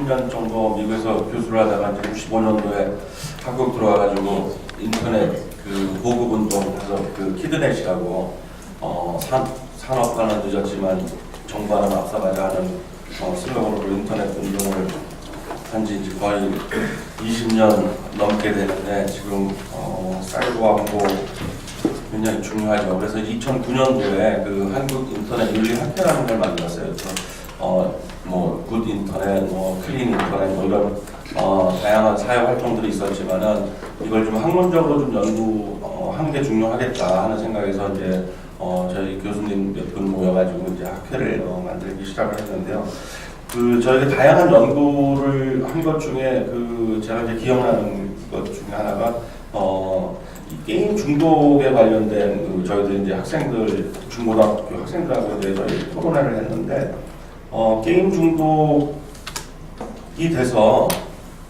20년 정도 미국에서 교수를 하다가 이제 95년도에 한국 들어와가지고 인터넷 그 보급 운동해서 그 키드넷이라고 산업화는 늦었지만 정부와는 앞서가자 하는 슬로건으로 인터넷 운동을 한지 이제 거의 20년 넘게 되는데 지금 사이버 안보 굉장히 중요하죠. 그래서 2009년도에 그 한국 인터넷 윤리학회라는 걸 만들었어요. 굿 인터넷, 클린 인터넷 이런 다양한 사회 활동들이 있었지만은 이걸 좀 학문적으로 좀 연구하는 게 중요하겠다 하는 생각에서 이제 저희 교수님 몇 분 모여가지고 이제 학회를 만들기 시작을 했는데요. 그 저희가 다양한 연구를 한 것 중에 그 제가 이제 기억나는 것 중에 하나가 이 게임 중독에 관련된 그 저희들 이제 학생들 중고등학교 학생들하고 이제 저희 토론회를 했는데 게임 중독이 돼서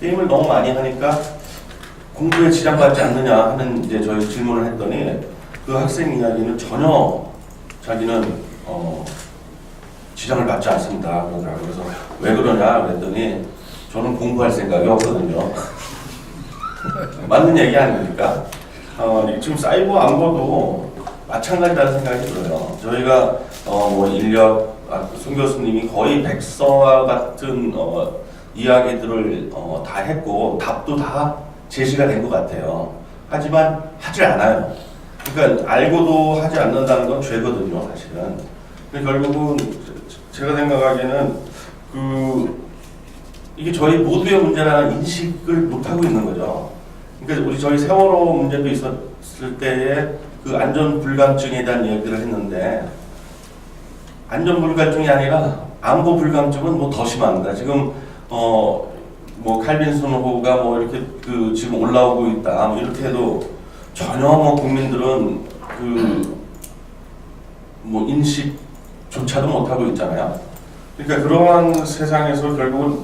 게임을 너무 많이 하니까 공부에 지장받지 않느냐 하는 이제 저희 질문을 했더니 그 학생 이야기는 전혀 자기는 지장을 받지 않습니다 그러더라고요. 그래서 왜 그러냐 그랬더니 저는 공부할 생각이 없거든요. 맞는 얘기 아닙니까? 지금 사이버 안보도 마찬가지라는 생각이 들어요. 저희가 손 교수님이 거의 백서와 같은 이야기들을 다 했고 답도 다 제시가 된 것 같아요. 하지만 하지 않아요. 그러니까 알고도 하지 않는다는 건 죄거든요, 사실은. 결국은 제가 생각하기에는 이게 저희 모두의 문제라는 인식을 못 하고 있는 거죠. 그러니까 저희 세월호 문제도 있었을 때에 그 안전 불감증에 대한 얘기를 했는데 안전 불감증이 아니라 안보 불감증은 더 심합니다. 지금 칼빈슨 호가 이렇게 지금 올라오고 있다 이렇게 해도 전혀 국민들은 인식조차도 못 하고 있잖아요. 그러니까 그러한 세상에서 결국은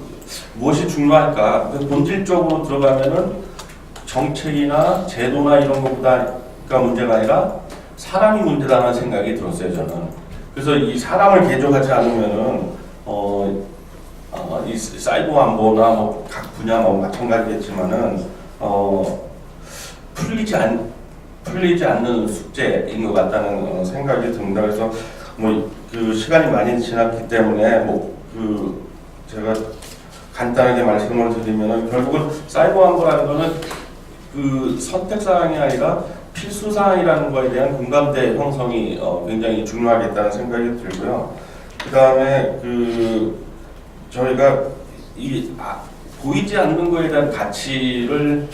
무엇이 중요할까? 본질적으로 들어가면은 정책이나 제도나 이런 것보다가 문제가 아니라 사람이 문제다라는 생각이 들었어요, 저는. 그래서 이 사람을 개조하지 않으면은 이 사이버 안보나 각 분야 마찬가지겠지만은 풀리지 않는 숙제인 것 같다는 생각이 듭니다. 그래서 시간이 많이 지났기 때문에 제가 간단하게 말씀을 드리면은 결국은 사이버 안보라는 거는 선택사항이 아니라 필수사항이라는 거에 대한 공감대 형성이 굉장히 중요하겠다는 생각이 들고요. 그 다음에 저희가 보이지 않는 거에 대한 가치를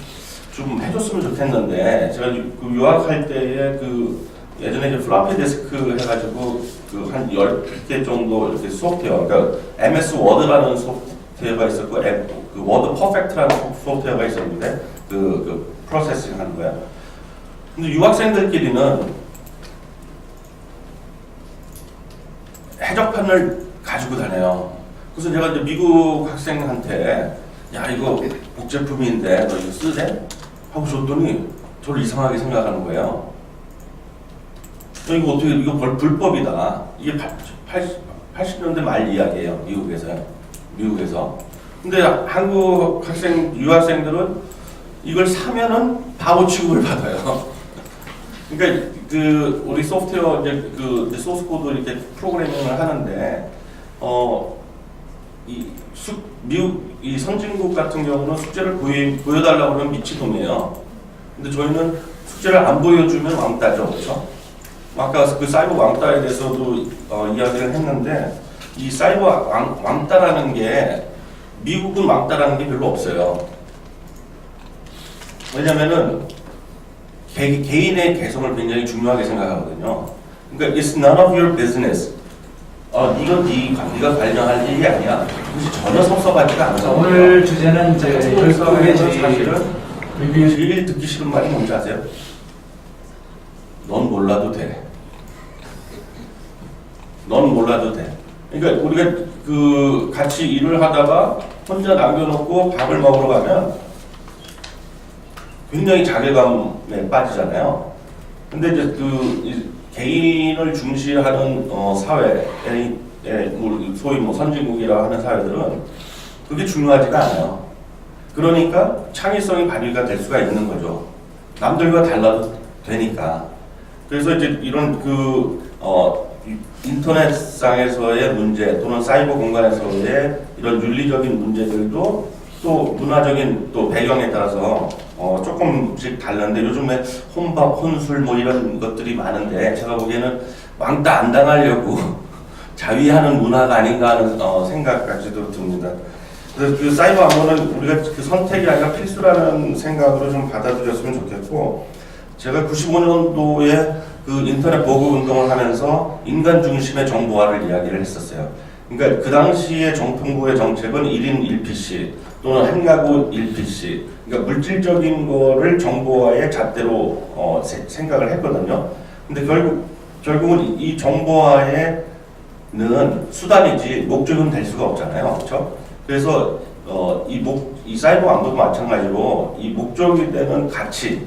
좀 해줬으면 좋겠는데 제가 유학할 때에 예전에 이제 플라피 디스크 해가지고 한 10개 정도 이렇게 소프트웨어, 그러니까 MS 워드라는 소프트웨어가 있었고 워드 퍼펙트라는 소프트웨어가 있었는데 프로세싱 하는 거예요. 근데 유학생들끼리는 해적판을 가지고 다녀요. 그래서 제가 이제 미국 학생한테 야 이거 복제품인데 너 이거 쓰래? 하고 줬더니 저를 이상하게 생각하는 거예요. 이거 어떻게 이거 불법이다. 이게 80년대 말 이야기예요. 미국에서. 근데 한국 유학생들은 이걸 사면은 바보 취급을 받아요. 그러니까 우리 소프트웨어 이제 소스 코드 이렇게 프로그래밍을 하는데 미국 이 선진국 같은 경우는 숙제를 보여달라고 그러면 미치동이에요. 근데 저희는 숙제를 안 보여주면 왕따죠, 그렇죠? 아까 사이버 왕따에 대해서도 이야기를 했는데 이 사이버 왕따라는 게 미국은 왕따라는 게 별로 없어요. 왜냐면은 개인의 개성을 굉장히 중요하게 생각하거든요. 그러니까 it's none of your business. 이건 네가 관여할 일이 아니야. 그것이 전혀 섭섭하지가 않아요. 오늘 주제는 사실은 제일 듣기 싫은 말이 뭔지 아세요? 넌 몰라도 돼. 넌 몰라도 돼. 그러니까 우리가 같이 일을 하다가 혼자 남겨놓고 밥을 먹으러 가면 굉장히 자괴감에 빠지잖아요. 근데 이제 개인을 중시하는 사회, 소위 선진국이라 하는 사회들은 그게 중요하지가 않아요. 그러니까 창의성이 발휘가 될 수가 있는 거죠. 남들과 달라도 되니까. 그래서 이제 이런 인터넷상에서의 문제 또는 사이버 공간에서의 이런 윤리적인 문제들도 또 문화적인 또 배경에 따라서 조금씩 다른데 요즘에 혼밥, 혼술 뭐 이런 것들이 많은데 제가 보기에는 왕따 안 당하려고 자위하는 문화가 아닌가 하는 생각까지도 듭니다. 그래서 그 사이버 안보는 우리가 그 선택이 아니라 필수라는 생각으로 좀 받아들였으면 좋겠고, 제가 95년도에 그 인터넷 보고 운동을 하면서 인간 중심의 정보화를 이야기를 했었어요. 그러니까 그 당시에 정통부의 정책은 1인 1PC 또는 한 가구 1PC, 그러니까 물질적인 거를 정보화의 잣대로 생각을 했거든요. 근데 결국은 이 정보화에는 수단이지 목적은 될 수가 없잖아요. 그렇죠? 그래서 이 사이버 안보도 마찬가지로 이 목적이 되는 가치,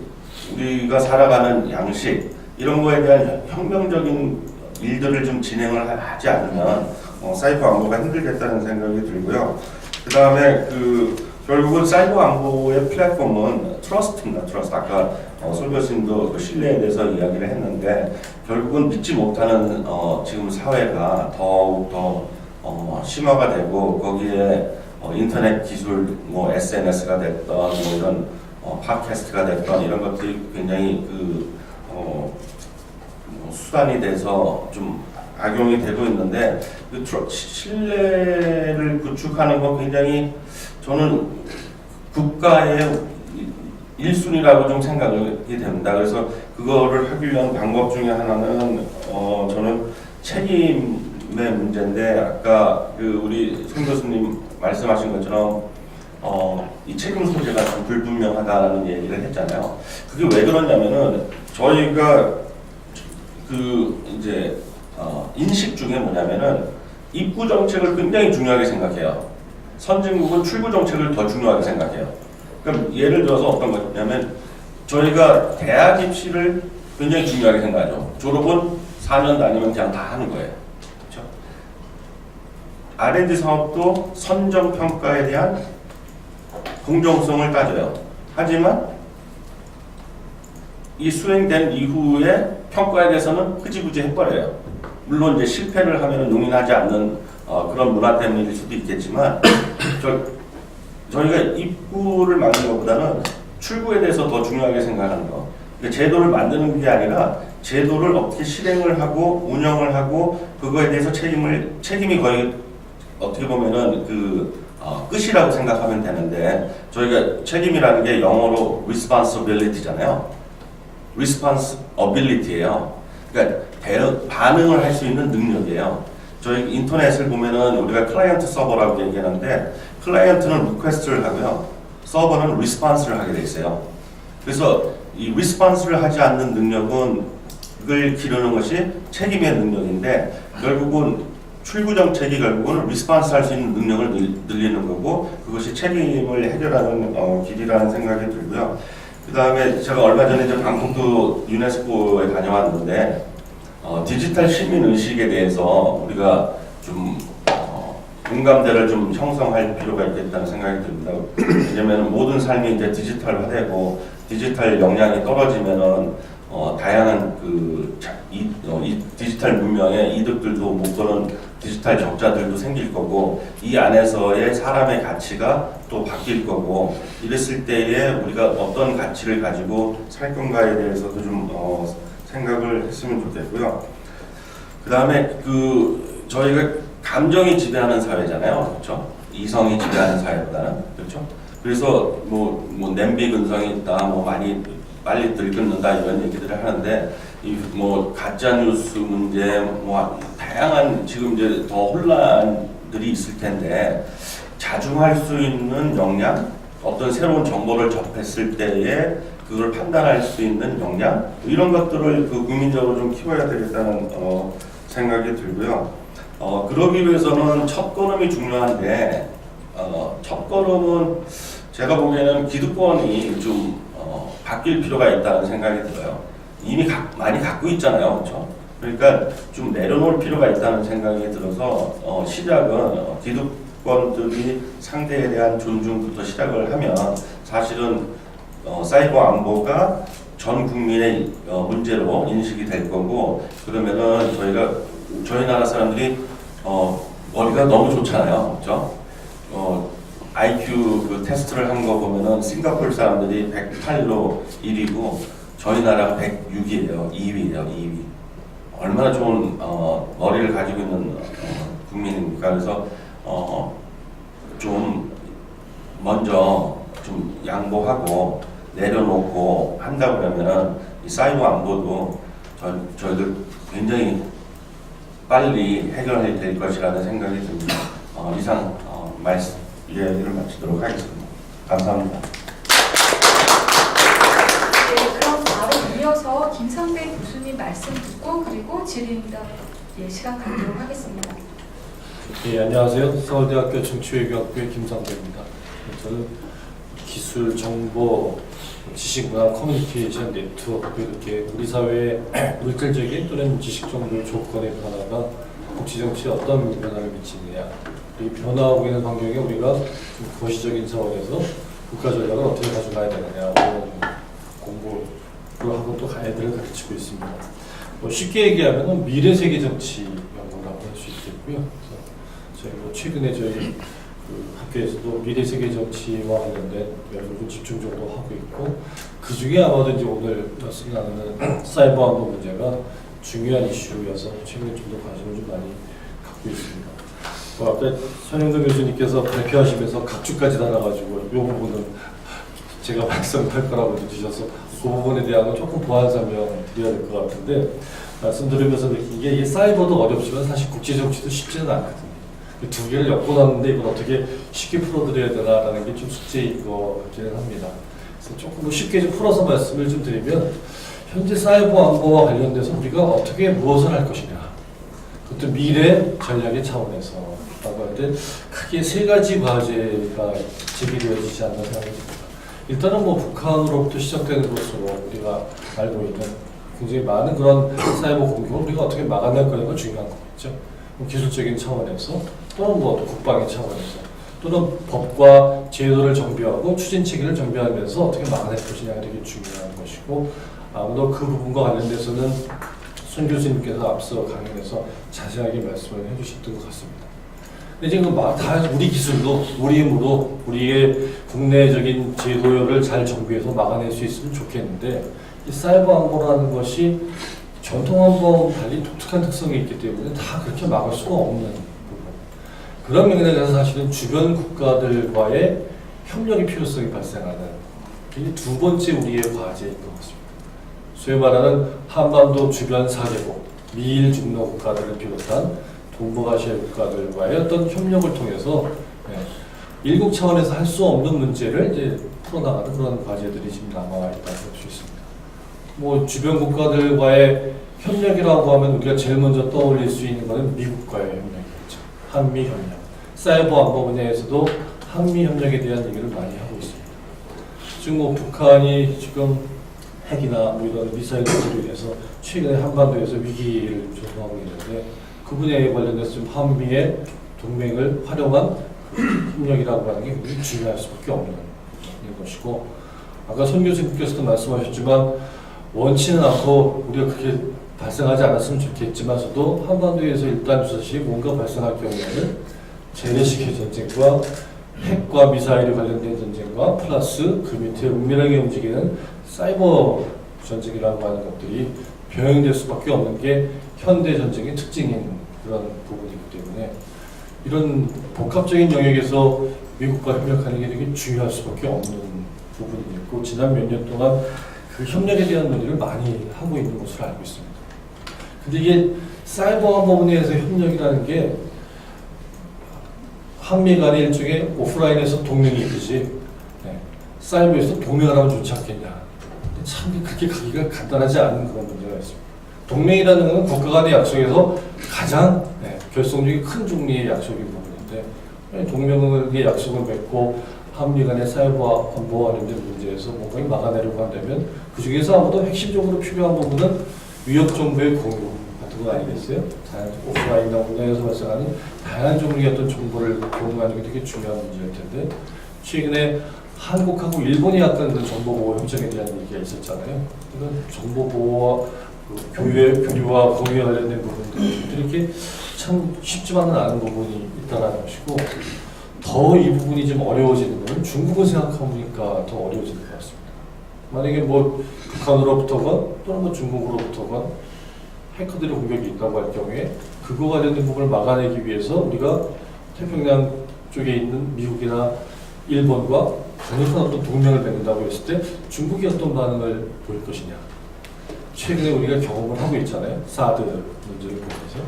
우리가 살아가는 양식 이런 거에 대한 혁명적인 일들을 좀 진행을 하지 않으면 사이버 안보가 힘들겠다는 생각이 들고요. 그 다음에 결국은 사이버 안보의 플랫폼은 트러스트입니다. 트러스트. 아까 솔 교수님도 그 신뢰에 대해서 이야기를 했는데 결국은 믿지 못하는 지금 사회가 더욱 더 심화가 되고 거기에 인터넷 기술, 뭐 SNS가 됐던 뭐 이런 팟캐스트가 됐던 이런 것들이 굉장히 수단이 돼서 좀 악용이 되고 있는데 신뢰를 구축하는 건 굉장히 저는 국가의 1순위라고 좀 생각이 됩니다. 그래서 그거를 하기 위한 방법 중에 하나는 저는 책임의 문제인데 아까 우리 손 교수님 말씀하신 것처럼 이 책임 소재가 좀 불분명하다는 얘기를 했잖아요. 그게 왜 그러냐면은 저희가 이제 인식 중에 뭐냐면은 입구 정책을 굉장히 중요하게 생각해요. 선진국은 출구 정책을 더 중요하게 생각해요. 그럼 예를 들어서 어떤 거냐면 저희가 대학 입시를 굉장히 중요하게 생각하죠. 졸업은 4년 다니면 그냥 다 하는 거예요. 그렇죠? R&D 사업도 선정 평가에 대한 공정성을 따져요. 하지만 이 수행된 이후에 평가에 대해서는 흐지부지 해버려요. 물론 이제 실패를 하면 용인하지 않는 그런 문화 때문일 수도 있겠지만 저희가 입구를 만드는 것보다는 출구에 대해서 더 중요하게 생각하는 거. 그러니까 제도를 만드는 게 아니라 제도를 어떻게 실행을 하고 운영을 하고 그거에 대해서 책임이 거의 어떻게 보면은 끝이라고 생각하면 되는데 저희가 책임이라는 게 영어로 responsibility잖아요. responsibility예요. 그러니까 반응을 할 수 있는 능력이에요. 저희 인터넷을 보면은 우리가 클라이언트 서버라고 얘기하는데 클라이언트는 리퀘스트를 하고요. 서버는 리스폰스를 하게 돼 있어요. 그래서 이 리스폰스를 하지 않는 능력은 그걸 기르는 것이 책임의 능력인데 결국은 출구 정책이 결국은 리스폰스 할 수 있는 능력을 늘리는 거고 그것이 책임을 해결하는 길이라는 생각이 들고요. 그 다음에 제가 얼마 전에 이제 방콕도 유네스코에 다녀왔는데 디지털 시민 의식에 대해서 우리가 좀 공감대를 좀 형성할 필요가 있겠다는 생각이 듭니다. 왜냐하면 모든 삶이 이제 디지털화되고 디지털 역량이 떨어지면은 다양한 이 디지털 문명의 이득들도 못 보는 디지털 적자들도 생길 거고 이 안에서의 사람의 가치가 또 바뀔 거고 이랬을 때에 우리가 어떤 가치를 가지고 살 건가에 대해서도 좀 생각을 했으면 좋겠고요. 그 다음에 저희가 감정이 지배하는 사회잖아요, 그렇죠? 이성이 지배하는 사회보다는 그렇죠? 그래서 뭐 냄비 근성이 있다, 뭐 많이 빨리 늙는다 이런 얘기들을 하는데 이 뭐 가짜 뉴스 문제, 뭐 다양한 지금 이제 더 혼란들이 있을 텐데 자중할 수 있는 역량, 어떤 새로운 정보를 접했을 때에 그걸 판단할 수 있는 역량 이런 것들을 국민적으로 좀 키워야 되겠다는 생각이 들고요. 그러기 위해서는 첫걸음이 중요한데 첫 걸음은 제가 보기에는 기득권이 좀 바뀔 필요가 있다는 생각이 들어요. 이미 많이 갖고 있잖아요, 그렇죠? 그러니까 좀 내려놓을 필요가 있다는 생각이 들어서 시작은 주권들이 상대에 대한 존중부터 시작을 하면 사실은 사이버 안보가 전 국민의 문제로 인식이 될 거고, 그러면은 저희 나라 사람들이 머리가 너무 좋잖아요, 그렇죠? IQ 그 테스트를 한 거 보면은 싱가포르 사람들이 108로 1위고 저희 나라가 106이에요, 2위예요, 2위. 얼마나 좋은 머리를 가지고 있는 국민입니까? 그래서 좀 먼저 좀 양보하고 내려놓고 한다 그러면은 이 사이버 안보도 저희들 굉장히 빨리 해결이 될 것이라는 생각이 듭니다. 이상 이야기를 마치도록 하겠습니다. 감사합니다. 네, 그럼 바로 이어서 김상배 교수님 말씀 듣고 그리고 질의응답 시간 갖도록 하겠습니다. 예, 안녕하세요. 서울대학교 정치외교학부의 김상배입니다. 저는 기술, 정보, 지식문화, 커뮤니케이션, 네트워크 이렇게 우리 사회의 물질적인 또는 지식 정보 조건의 변화가 국제 정치에 어떤 변화를 미치느냐, 이 변화하고 있는 환경에 우리가 좀 거시적인 차원에서 국가 전략을 어떻게 가져가야 되느냐 이런 공부를 하고 또 가이드를 가르치고 있습니다. 쉽게 얘기하면 미래 세계 정치 연구라고 할 수 있겠고요. 그래서 최근에 저희 학교에서도 미래 세계 정치와 관련된 연구를 집중적으로 하고 있고, 그 중에 아마도 이제 오늘 말씀나누는 사이버 안보 문제가 중요한 이슈여서 최근에 좀 더 관심을 좀 많이 갖고 있습니다. 아까 손영동 교수님께서 발표하시면서 각주까지 달아가지고 이 부분은 제가 말씀할 거라고 주셔서 그 부분에 대한 건 조금 보완 설명 드려야 될 것 같은데, 말씀 들으면서 느낀 게 이게 사이버도 어렵지만 사실 국제 정치도 쉽지는 않거든요. 두 개를 엮어놨는데 이걸 어떻게 쉽게 풀어드려야 되나라는 게 좀 숙제인 것 같기는 합니다. 그래서 조금 쉽게 좀 풀어서 말씀을 좀 드리면, 현재 사이버 안보와 관련돼서 우리가 어떻게 무엇을 할 것이냐, 그것도 미래 전략의 차원에서 라고 할 때 크게 세 가지 과제가 제기되어지지 않나 생각이 듭니다. 일단은 북한으로부터 시작되는 것으로 우리가 알고 있는 굉장히 많은 그런 사이버 공격을 우리가 어떻게 막아낼 거냐가 중요한 거겠죠. 기술적인 차원에서 또는 또 국방의 차원에서 또는 법과 제도를 정비하고 추진 체계를 정비하면서 어떻게 막아낼 것이냐가 되게 중요한 것이고, 아무도 그 부분과 관련돼서는 손 교수님께서 앞서 강연에서 자세하게 말씀을 해주셨던 것 같습니다. 근데 지금 다 우리 기술로, 우리 힘으로 우리의 국내적인 제도를 잘 정비해서 막아낼 수 있으면 좋겠는데, 이 사이버 안보라는 것이 전통 안보와 달리 독특한 특성이 있기 때문에 다 그렇게 막을 수가 없는 부분. 그런 면에서 사실은 주변 국가들과의 협력의 필요성이 발생하는 이 두 번째 우리의 과제인 것 같습니다. 소위 말하는 한반도 주변 4개국, 미일 중로 국가들을 비롯한 동북아시아 국가들과의 어떤 협력을 통해서 일국 차원에서 할 수 없는 문제를 이제 풀어나가는 그런 과제들이 지금 남아있다고 할 수 있습니다. 주변 국가들과의 협력이라고 하면 우리가 제일 먼저 떠올릴 수 있는 것은 미국과의 협력이겠죠. 한미 협력. 사이버 안보 분야에서도 한미 협력에 대한 얘기를 많이 하고 있습니다. 지금 북한이 지금 핵이나 이런 미사일 기술로 인해서 최근에 한반도에서 위기를 조성하고 있는데, 그 분야에 관련해서 좀 한미의 동맹을 활용한 협력이라고 하는 게 굉장히 중요할 수밖에 없는 것이고, 아까 손 교수님께서도 말씀하셨지만 원치는 않고 우리가 그렇게 발생하지 않았으면 좋겠지만서도 한반도에서 일단 주사시 뭔가 발생할 경우에는 재래식 전쟁과 핵과 미사일에 관련된 전쟁과 플러스 그 밑에 은밀하게 움직이는 사이버 전쟁이라고 하는 것들이 병행될 수밖에 없는 게 현대 전쟁의 특징인 그런 부분이기 때문에, 이런 복합적인 영역에서 미국과 협력하는 게 되게 중요할 수밖에 없는 부분이 있고, 지난 몇 년 동안 그 협력에 대한 논의를 많이 하고 있는 것으로 알고 있습니다. 근데 이게 사이버 안보 분야에서 협력이라는 게 한미 간의 일종의 오프라인에서 동맹이 있듯이 사이버에서 동맹을 하면 좋지 않겠냐. 근데 참 그렇게 가기가 간단하지 않은 그런 문제가 있습니다. 동맹이라는 것은 국가 간의 약속에서 가장 결속력이 큰 종류의 약속인 부분인데, 동맹의 약속을 맺고 한미 간의 사이버 안보와 관련된 문제에서 뭔가 막아내려고 한다면 그 중에서 아무도 핵심적으로 필요한 부분은 위협 정보의 공유 같은 부분 아니겠어요? 오프라인이나 온라인에서 발생하는 다양한 종류의 어떤 정보를 공유하는 게 되게 중요한 문제일 텐데 최근에 한국하고 일본이 약간 그 정보보호 협정에 대한 얘기가 있었잖아요. 이건 정보보호와 교류와 공유에 관련된 부분들이 이렇게 참 쉽지만은 않은 부분이 있다는 것이고 더 이 부분이 좀 어려워지는 것은 중국을 생각해보니까 더 어려워지는 것 같습니다. 만약에 뭐 북한으로부터건 또는 뭐 중국으로부터건 해커들의 공격이 있다고 할 경우에 그거 관련된 부분을 막아내기 위해서 우리가 태평양 쪽에 있는 미국이나 일본과 강력한 어떤 동맹을 맺는다고 했을 때 중국이 어떤 반응을 보일 것이냐. 최근에 우리가 경험을 하고 있잖아요. 사드 문제를 보면서.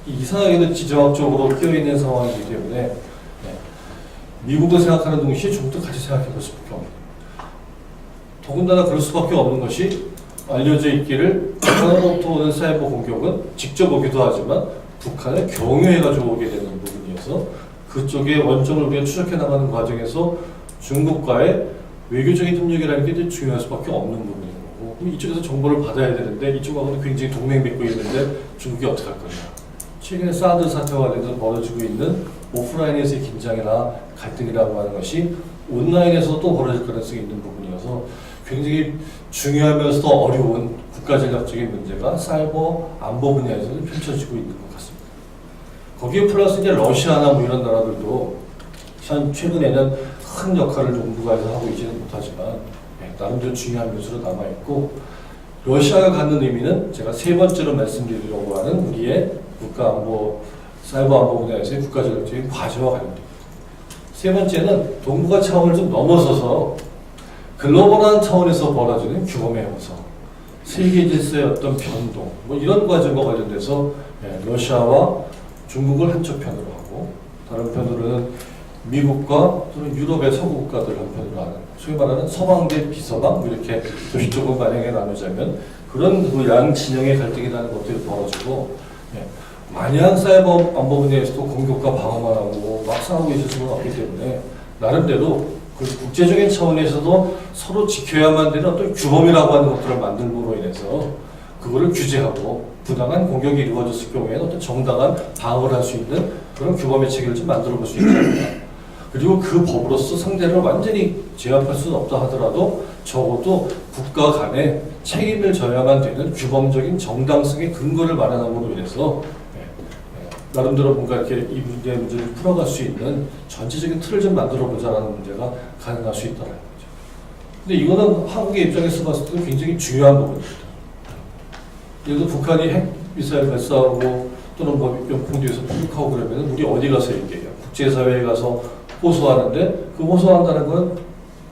이상하게도 지정학적으로 끼어있는 상황이기 때문에 미국을 생각하는 동시에 중국도 같이 생각해 볼 수밖에 없는. 더군다나 그럴 수밖에 없는 것이 알려져 있기를 북한으로부터 오는 사이버 공격은 직접 오기도 하지만 북한을 경유해가지고 오게 되는 부분이어서 그쪽에 원점을 우리가 추적해 나가는 과정에서 중국과의 외교적인 협력이라는 게 중요할 수밖에 없는 부분인 거고 그럼 이쪽에서 정보를 받아야 되는데 이쪽하고는 굉장히 동맹 맺고 있는데 중국이 어떻게 할 거냐. 최근에 사드 사태와 관련해서 벌어지고 있는 오프라인에서의 긴장이나 갈등이라고 하는 것이 온라인에서도 또 벌어질 가능성이 있는 부분이어서 굉장히 중요하면서도 어려운 국가전략적인 문제가 사이버 안보 분야에서는 펼쳐지고 있는 것 같습니다. 거기에 플러스 이제 러시아나 뭐 이런 나라들도 최근에는 큰 역할을 정부가에서 하고 있지는 못하지만 나름대로 중요한 변수로 남아있고 러시아가 갖는 의미는 제가 세 번째로 말씀드리려고 하는 우리의 국가안보, 사이버 안보 분야에서의 국가전략적인 과제와 관련됩니다. 세 번째는 동북아 차원을 좀 넘어서서 글로벌한 차원에서 벌어지는 규범의 형성, 세계 질서의 어떤 변동, 뭐 이런 과정과 관련돼서 러시아와 중국을 한쪽 편으로 하고 다른 편으로는 미국과 또는 유럽의 서구 국가들 한편으로 하는 소위 말하는 서방 대 비서방 이렇게 도시적으로 만약에 나누자면 그런 그 양 진영의 갈등이 나는 것들이 벌어지고 마냥 사이버 안보 분야에서도 공격과 방어만 하고 막 싸우고 있을 수는 없기 때문에 나름대로 그 국제적인 차원에서도 서로 지켜야만 되는 어떤 규범이라고 하는 것들을 만들므로 인해서 그거를 규제하고 부당한 공격이 이루어졌을 경우에는 어떤 정당한 방어를 할 수 있는 그런 규범의 체계를 좀 만들어 볼 수 있지 않을까. 그리고 그 법으로서 상대를 완전히 제압할 수는 없다 하더라도 적어도 국가 간에 책임을 져야만 되는 규범적인 정당성의 근거를 마련함으로 인해서 나름대로 뭔가 이렇게 이 문제를 풀어갈 수 있는 전체적인 틀을 좀 만들어 보자라는 문제가 가능할 수 있다는 거죠. 근데 이거는 한국의 입장에서 봤을 때는 굉장히 중요한 부분입니다. 예를 들어 북한이 핵 미사일 발사하고 또는 뭐 연평 뒤에서 폭격하고 그러면 우리 어디 가서 얘기해요? 국제사회에 가서 호소하는데 그 호소한다는 건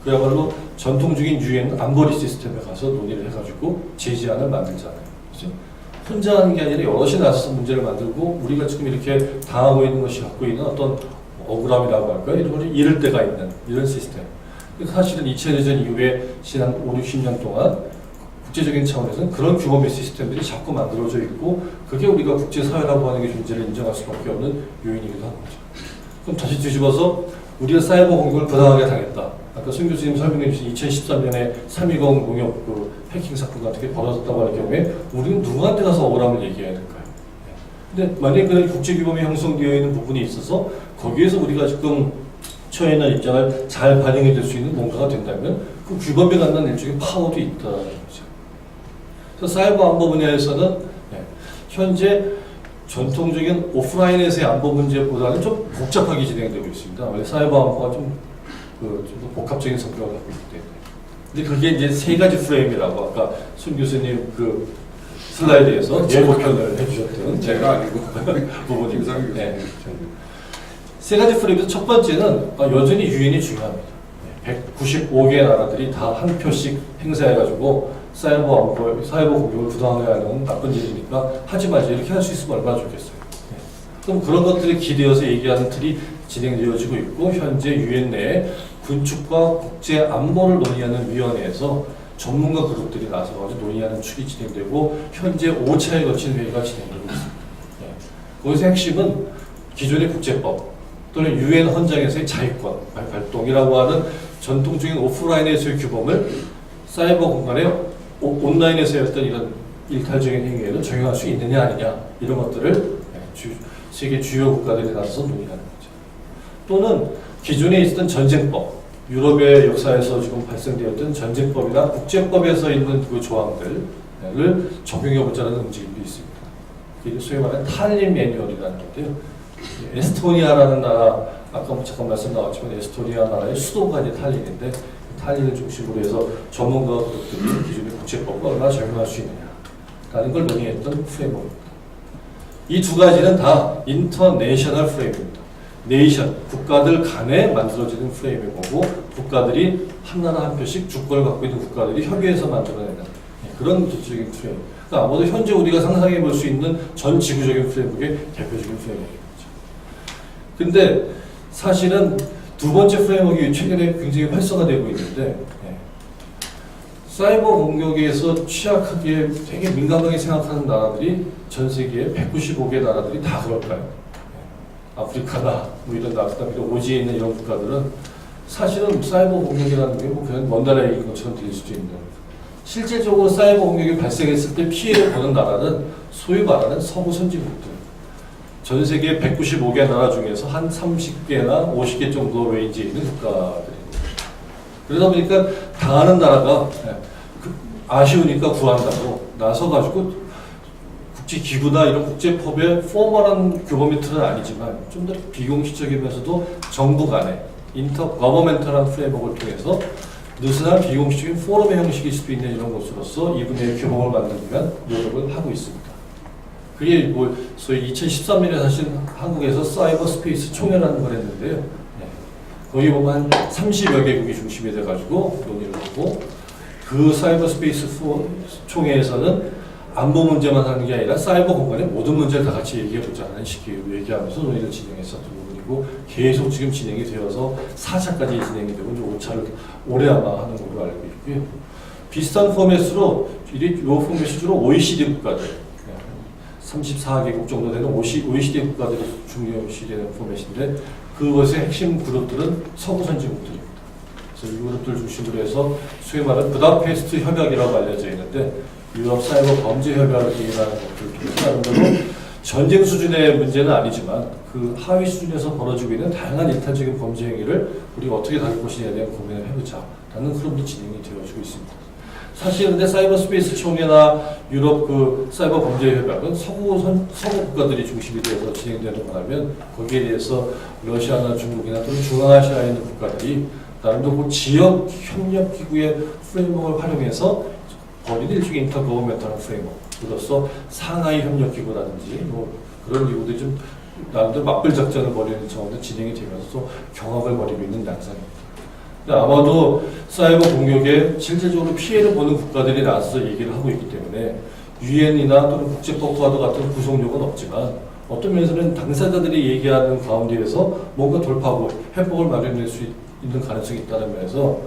그야말로 전통적인 유엔 안보리 시스템에 가서 논의를 해가지고 제재안을 만들잖아요. 그렇죠? 혼자 하는 게 아니라 여럿이 나서서 문제를 만들고 우리가 지금 이렇게 당하고 있는 것이 갖고 있는 어떤 억울함이라고 할까요? 이런 걸 잃을 때가 있는 이런 시스템. 사실은 2차 대전 이후에 지난 5, 60년 동안 국제적인 차원에서는 그런 규모의 시스템들이 자꾸 만들어져 있고 그게 우리가 국제사회라고 하는 게 존재를 인정할 수밖에 없는 요인이기도 한 거죠. 그럼 다시 뒤집어서 우리가 사이버 공격을 부당하게 당했다. 아까 손 교수님 설명해 주신 2013년에 320 농협 그 해킹 사건 같은 게 벌어졌다고 할 경우에 우리는 누구한테 가서 억울함을 얘기해야 될까요? 근데 만약에 그런 국제규범이 형성되어 있는 부분이 있어서 거기에서 우리가 지금 처해 있는 입장을 잘 반영해 줄 수 있는 뭔가가 된다면 그 규범에 갖는 일종의 파워도 있다는 거죠. 그래서 사이버 안보 분야에서는 현재 전통적인 오프라인에서의 안보 문제보다는 좀 복잡하게 진행되고 있습니다. 원래 사이버 안보가 좀 복합적인 성격을 갖고 있기 때문에. 근데 그게 이제 세 가지 프레임이라고 아까 손 교수님 그 슬라이드에서 예고편을 해주셨던 제가 아니고 부분입니다. 네. 세 가지 프레임에서 첫 번째는 여전히 유엔이 중요합니다. 195개 나라들이 다 한 표씩 행사해가지고 사이버 공격을 부당하게 하는 나쁜 일이니까 하지 말자 이렇게 할 수 있으면 얼마나 좋겠어요. 그럼 그런 것들이 기대어서 얘기하는 틀이 진행되어지고 있고 현재 유엔 내에 군축과 국제 안보를 논의하는 위원회에서 전문가 그룹들이 나서가지고 논의하는 축이 진행되고 현재 5차에 거친 회의가 진행되고 있습니다. 거기서 핵심은 기존의 국제법 또는 유엔 헌장에서의 자위권 발동이라고 하는 전통적인 오프라인에서의 규범을 사이버 공간에 온라인에서의 어떤 이런 일탈적인 행위에도 적용할 수 있느냐 아니냐 이런 것들을 세계 주요 국가들이 나서서 논의하는 거죠. 또는 기존에 있었던 전쟁법, 유럽의 역사에서 지금 발생되었던 전쟁법이나 국제법에서 있는 그 조항들을 적용해보자는 움직임도 있습니다. 이게 소위 말하는 탈린 매뉴얼이라는 건데요. 에스토니아라는 나라, 아까 잠깐 말씀 나왔지만 에스토니아 나라의 수도가 이제 탈린인데 탈린을 중심으로 해서 전문가 그룹들이 기존의 국제법과 얼마나 적용할 수 있느냐라는 걸 논의했던 프레임워크입니다. 이 두 가지는 다 인터내셔널 프레임입니다. 네이션, 국가들 간에 만들어지는 프레임이고 국가들이 한 나라 한 표씩 주권을 갖고 있는 국가들이 협의해서 만들어내는 그런 기초적인 프레임. 그러니까 아무도 현재 우리가 상상해 볼 수 있는 전 지구적인 프레임work의 대표적인 프레임work이죠. 근데 사실은 두 번째 프레임워크가 최근에 굉장히 활성화되고 있는데 사이버 공격에서 취약하게 되게 민감하게 생각하는 나라들이 전 세계에 195개 나라들이 다 그럴까요? 아프리카나 뭐 이런 나라, 오지에 있는 이런 국가들은 사실은 사이버 공격이라는 게 뭐 그냥 먼 나라의 얘기인 것처럼 들릴 수도 있는 겁니다. 실질적으로 사이버 공격이 발생했을 때 피해를 보는 나라는 소위 말하는 서구 선진국들. 전 세계 195개 나라 중에서 한 30개나 50개 정도 레인지에 있는 국가들입니다. 그러다 보니까 당하는 나라가 아쉬우니까 구한다고 나서가지고 국제기구나 이런 국제법의 포멀한 규범의 틀은 아니지만 좀 더 비공식적이면서도 정부 간의 인터거버멘털한 프레임워크를 통해서 느슨한 비공식적인 포럼의 형식일 수도 있는 이런 곳으로서 이분의 규범을 만들기 위한 노력을 하고 있습니다. 그게 뭐 소위 2013년에 사실 한국에서 사이버 스페이스 총회라는 걸 했는데요. 거기 보면 한 30여 개국이 중심이 돼가지고 논의를 하고 그 사이버 스페이스 총회에서는 안보 문제만 하는 게 아니라 사이버 공간의 모든 문제를 다 같이 얘기해보자는 식으로 얘기하면서 논의를 진행했었던 부분이고 계속 지금 진행이 되어서 4차까지 진행이 되고 이제 5차를 올해 아마 하는 걸로 알고 있고요. 비슷한 포맷으로 이 포맷이 주로 OECD 국가들 34개국 정도 되는 OECD 국가들이 중요시되는 포맷인데 그것의 핵심 그룹들은 서구 선진국들입니다. 그래서 이 그룹들 중심으로 해서 소위 말하는 부다페스트 협약이라고 알려져 있는데 유럽 사이버 범죄 협약을 기획하는 것들을 통해서 전쟁 수준의 문제는 아니지만 그 하위 수준에서 벌어지고 있는 다양한 일탈적인 범죄 행위를 우리가 어떻게 다룰 것이냐에 대한 고민을 해보자라는 흐름도 진행이 되어지고 있습니다. 사실 근데 사이버 스페이스 총회나 유럽 그 사이버 범죄 협약은 서구 국가들이 중심이 되어서 진행되는 거라면 거기에 대해서 러시아나 중국이나 또는 중앙아시아에 있는 국가들이 나름대로 그 지역 협력 기구의 프레임워크를 활용해서 벌이는 일종의 인터거버멘털한 프레임워크로서 상하이 협력 기구라든지 뭐 그런 기구들이 좀 나름대로 맞불 작전을 벌이는 차원에서 진행이 되면서 경합을 벌이고 있는 양상입니다. 아마도 사이버 공격에 실질적으로 피해를 보는 국가들이 나서서 얘기를 하고 있기 때문에 유엔이나 또는 국제법과도 같은 구속력은 없지만 어떤 면에서는 당사자들이 얘기하는 가운데에서 뭔가 돌파하고 해법을 마련할 수 있는 가능성이 있다는 면에서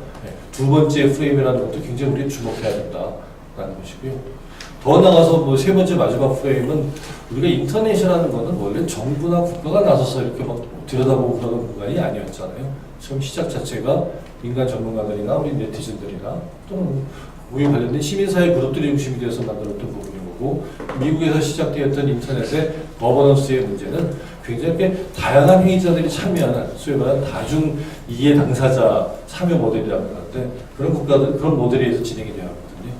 두 번째 프레임이라는 것도 굉장히 우리가 주목해야 된다라는 것이고요. 더 나가서 뭐 세 번째 마지막 프레임은 우리가 인터넷이라는 것은 원래 정부나 국가가 나서서 이렇게 막 들여다보고 그러는 공간이 아니었잖아요. 처음 시작 자체가 민간 전문가들이나 우리 네티즌들이나 또는 우리 관련된 시민사회 그룹들이 중심이 되어서 만들었던 부분인 거고 미국에서 시작되었던 인터넷의 거버넌스의 문제는 굉장히 다양한 행위자들이 참여하는 소위 말하는 다중 이해 당사자 참여 모델이라고 하는데 그런 국가들 그런 모델에서 진행이 되어 왔거든요.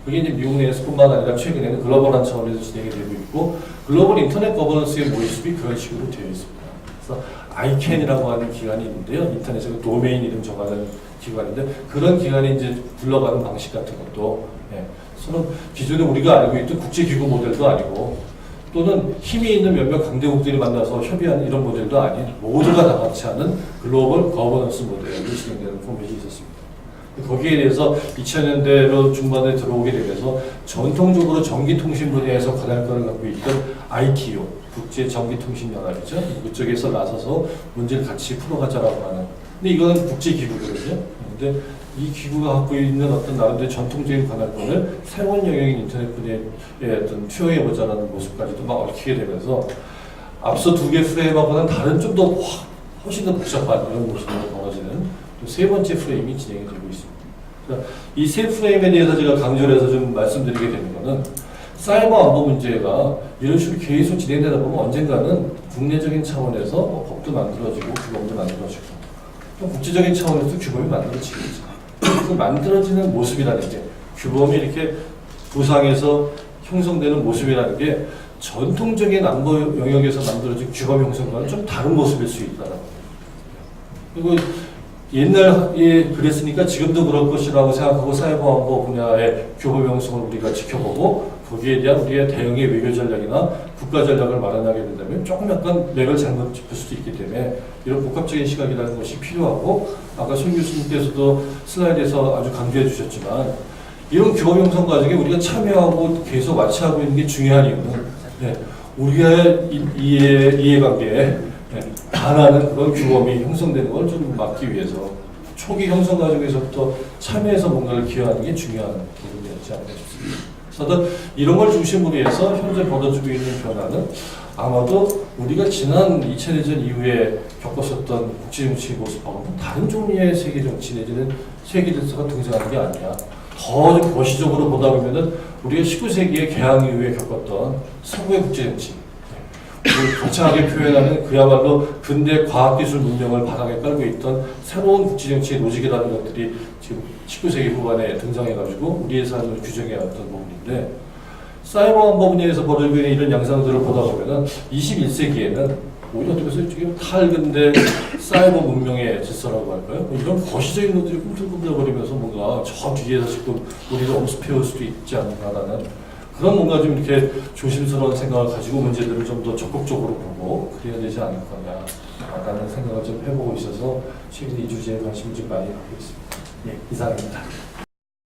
그게 이제 미국 내에서뿐만 아니라 최근에는 글로벌한 차원에서 진행이 되고 있고 글로벌 인터넷 거버넌스의 모습이 그런 식으로 되어 있습니다. 그래서 ICANN이라고 하는 기관이 있는데요. 인터넷에 도메인 이름 정하는 기관인데 그런 기관이 이제 굴러가는 방식 같은 것도 서로 기존에 우리가 알고 있던 국제기구 모델도 아니고 또는 힘이 있는 몇몇 강대국들이 만나서 협의하는 이런 모델도 아닌 모두가 다 같이 하는 글로벌 거버넌스 모델이 진행되는 포맷이 있었습니다. 거기에 대해서 2000년대로 중반에 들어오게 되면서 전통적으로 전기통신 분야에서 관할권을 갖고 있던 ITO, 국제전기통신연합이죠. 그쪽에서 나서서 문제를 같이 풀어가자라고 하는. 근데 이거는 국제기구거든요. 근데 이 기구가 갖고 있는 어떤 나름대로 전통적인 관할권을 새로운 영역인 인터넷 분야에 어떤 투여해보자라는 모습까지도 막 얽히게 되면서 앞서 두 개 프레임하고는 다른 좀 더 훨씬 더 복잡한 이런 모습으로 벌어지는 또 세 번째 프레임이 진행이 되고 있습니다. 이 세 프레임에 대해서 제가 강조를 해서 좀 말씀드리게 되는 것은 사이버 안보 문제가 이런 식으로 계속 진행되다 보면 언젠가는 국내적인 차원에서 뭐 법도 만들어지고 규범도 만들어지고 또 국제적인 차원에서 규범이 만들어지겠죠. 그 만들어지는 모습이라는 게 규범이 이렇게 부상에서 형성되는 모습이라는 게 전통적인 안보 영역에서 만들어진 규범 형성과는 좀 다른 모습일 수 있다는 거예요. 그리고 옛날에 그랬으니까 지금도 그럴 것이라고 생각하고 사이버 안보 분야의 규범 형성을 우리가 지켜보고 거기에 대한 우리의 대응의 외교 전략이나 국가 전략을 마련하게 된다면 조금 약간 맥을 잘못 짚을 수도 있기 때문에 이런 복합적인 시각이라는 것이 필요하고 아까 손 교수님께서도 슬라이드에서 아주 강조해 주셨지만 이런 규범 형성 과정에 우리가 참여하고 계속 와치하고 있는 게 중요한 이유는 우리의 이해관계에 반하는 그런 규범이 형성되는 걸 좀 막기 위해서 초기 형성 과정에서부터 참여해서 뭔가를 기여하는 게 중요한 부분이었지 않나 싶습니다. 그래서 이런 걸 중심으로 해서 현재 벌어지고 있는 변화는 아마도 우리가 지난 2차 대전 이후에 겪었었던 국제정치 모습하고는 다른 종류의 세계정치 내지는 세계 질서가 등장하는 게 아니야. 더 거시적으로 보다 보면은 우리가 19세기의 개항 이후에 겪었던 서구의 국제정치, 거창하게 표현하는 그야말로 근대 과학기술 문명을 바닥에 깔고 있던 새로운 국제정치의 노직이라는 것들이 지금 19세기 후반에 등장해가지고 우리의 삶을 규정해왔던 부분인데 사이버 안보 분야에서 벌어지고 있는 이런 양상들을 보다 보면은 21세기에는 오히려 어떻게 해서 지금 탈근대 사이버 문명의 질서라고 할까요? 이런 거시적인 것들이 꿈틀꿈틀거리면서 뭔가 저 뒤에서 지금 우리를 엄습해올 수도 있지 않나라는 그런 뭔가 좀 이렇게 조심스러운 생각을 가지고 문제들을 좀 더 적극적으로 보고 그래야 되지 않을 거냐라는 생각을 좀 해보고 있어서 최근에 이 주제에 관심을 좀 많이 갖고 있습니다. 네, 이상입니다.